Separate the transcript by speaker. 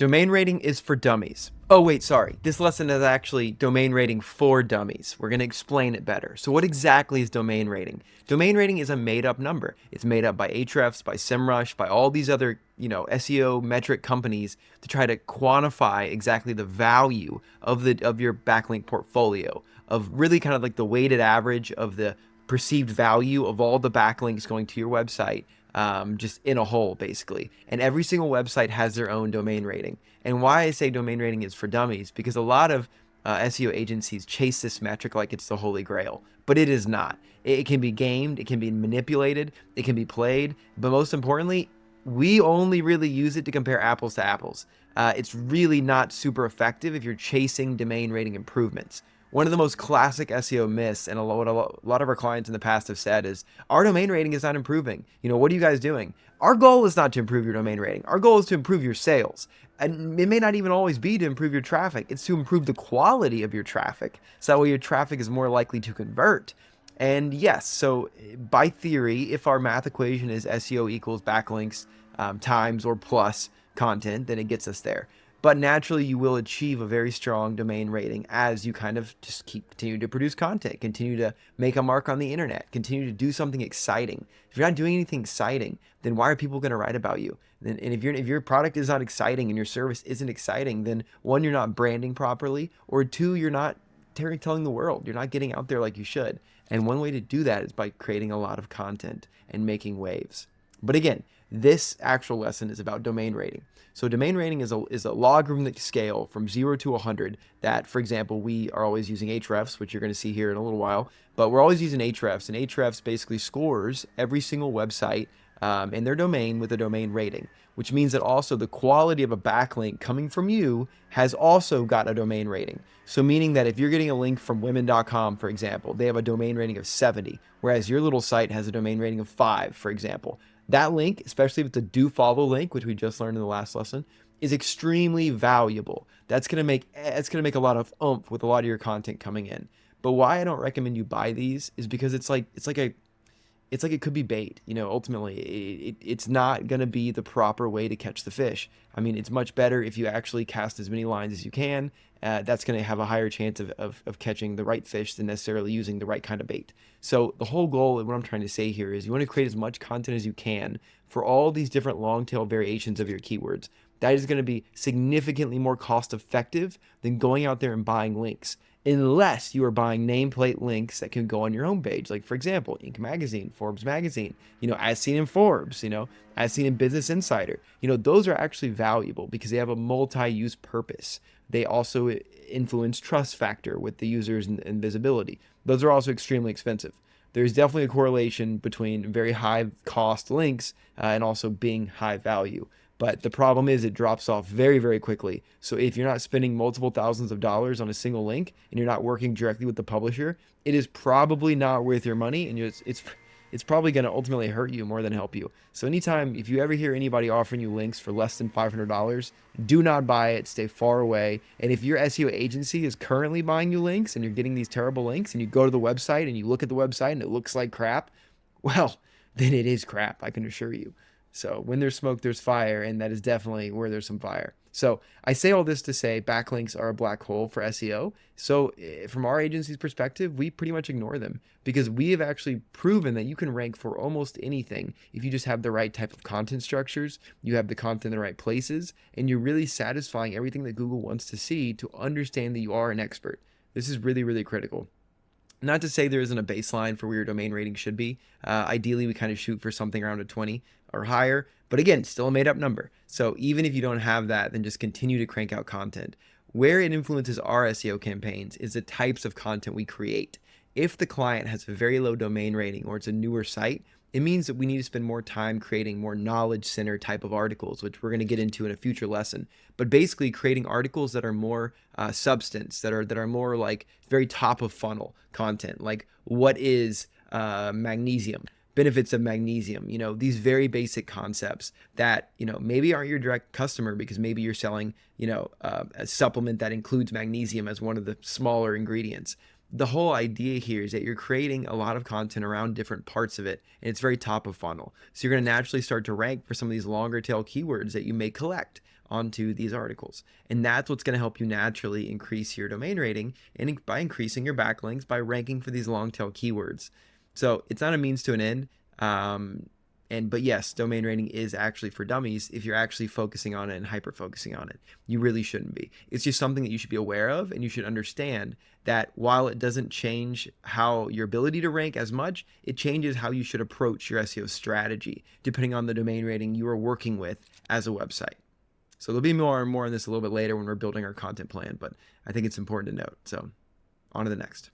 Speaker 1: Domain rating is for dummies. Oh, wait, sorry. This lesson is actually domain rating for dummies. We're going to explain it better. So what exactly is domain rating? Domain rating is a made-up number. It's made up by Ahrefs, by SEMrush, by all these other, SEO metric companies to try to quantify exactly the value of your backlink portfolio, of really kind of like the weighted average of the perceived value of all the backlinks going to your website, just in a whole, basically. And every single website has their own domain rating. And why I say domain rating is for dummies, because a lot of SEO agencies chase this metric like it's the holy grail, but it is not. It can be gamed, it can be manipulated, it can be played, but most importantly, we only really use it to compare apples to apples. It's really not super effective if you're chasing domain rating improvements. One of the most classic SEO myths, and a lot of our clients in the past have said, is our domain rating is not improving. What are you guys doing? Our goal is not to improve your domain rating. Our goal is to improve your sales. And it may not even always be to improve your traffic. It's to improve the quality of your traffic, so that way your traffic is more likely to convert. And yes, so by theory, if our math equation is SEO equals backlinks times or plus content, then it gets us there. But naturally, you will achieve a very strong domain rating as you kind of just continue to produce content, continue to make a mark on the internet, continue to do something exciting. If you're not doing anything exciting, then why are people going to write about you? And if your product is not exciting and your service isn't exciting, then one, you're not branding properly, or two, you're not telling the world. You're not getting out there like you should. And one way to do that is by creating a lot of content and making waves. But again, this actual lesson is about domain rating. So domain rating is a logarithmic scale from 0 to 100 that, for example, we are always using Ahrefs, which you're going to see here in a little while, but we're always using Ahrefs, and Ahrefs basically scores every single website in their domain with a domain rating, which means that also the quality of a backlink coming from you has also got a domain rating. So meaning that if you're getting a link from women.com, for example, they have a domain rating of 70, whereas your little site has a domain rating of 5, for example. That link, especially if it's a do follow link, which we just learned in the last lesson, is extremely valuable. That's gonna make a lot of oomph with a lot of your content coming in. But why I don't recommend you buy these is because it's like it could be bait. Ultimately, it's not going to be the proper way to catch the fish. I mean, it's much better if you actually cast as many lines as you can. That's going to have a higher chance of catching the right fish than necessarily using the right kind of bait. So the whole goal of what I'm trying to say here is you want to create as much content as you can for all these different long tail variations of your keywords. That is going to be significantly more cost effective than going out there and buying links, unless you are buying nameplate links that can go on your homepage. Like, for example, Inc. Magazine, Forbes Magazine, as seen in Forbes, as seen in Business Insider. Those are actually valuable because they have a multi-use purpose. They also influence trust factor with the users and visibility. Those are also extremely expensive. There's definitely a correlation between very high cost links and also being high value. But the problem is it drops off very, very quickly. So if you're not spending multiple thousands of dollars on a single link and you're not working directly with the publisher, it is probably not worth your money, and it's probably going to ultimately hurt you more than help you. So anytime, if you ever hear anybody offering you links for less than $500, do not buy it. Stay far away. And if your SEO agency is currently buying you links and you're getting these terrible links and you go to the website and you look at the website and it looks like crap, well, then it is crap, I can assure you. So when there's smoke, there's fire, and that is definitely where there's some fire. So I say all this to say backlinks are a black hole for SEO. So from our agency's perspective, we pretty much ignore them because we have actually proven that you can rank for almost anything if you just have the right type of content structures, you have the content in the right places, and you're really satisfying everything that Google wants to see to understand that you are an expert. This is really, really critical. Not to say there isn't a baseline for where your domain rating should be. Ideally, we kind of shoot for something around a 20 or higher, but again, still a made up number. So even if you don't have that, then just continue to crank out content. Where it influences our SEO campaigns is the types of content we create. If the client has a very low domain rating or it's a newer site, it means that we need to spend more time creating more knowledge center type of articles, which we're going to get into in a future lesson. But basically creating articles that are more substance, that are more like very top of funnel content, like what is magnesium, benefits of magnesium, these very basic concepts that, maybe aren't your direct customer because maybe you're selling, a supplement that includes magnesium as one of the smaller ingredients. The whole idea here is that you're creating a lot of content around different parts of it, and it's very top of funnel. So you're going to naturally start to rank for some of these longer tail keywords that you may collect onto these articles. And that's what's going to help you naturally increase your domain rating, and by increasing your backlinks, by ranking for these long tail keywords. So it's not a means to an end. But yes, domain rating is actually for dummies if you're actually focusing on it and hyper focusing on it. You really shouldn't be. It's just something that you should be aware of, and you should understand that while it doesn't change how your ability to rank as much, it changes how you should approach your SEO strategy depending on the domain rating you are working with as a website. So there'll be more and more on this a little bit later when we're building our content plan, but I think it's important to note. So on to the next.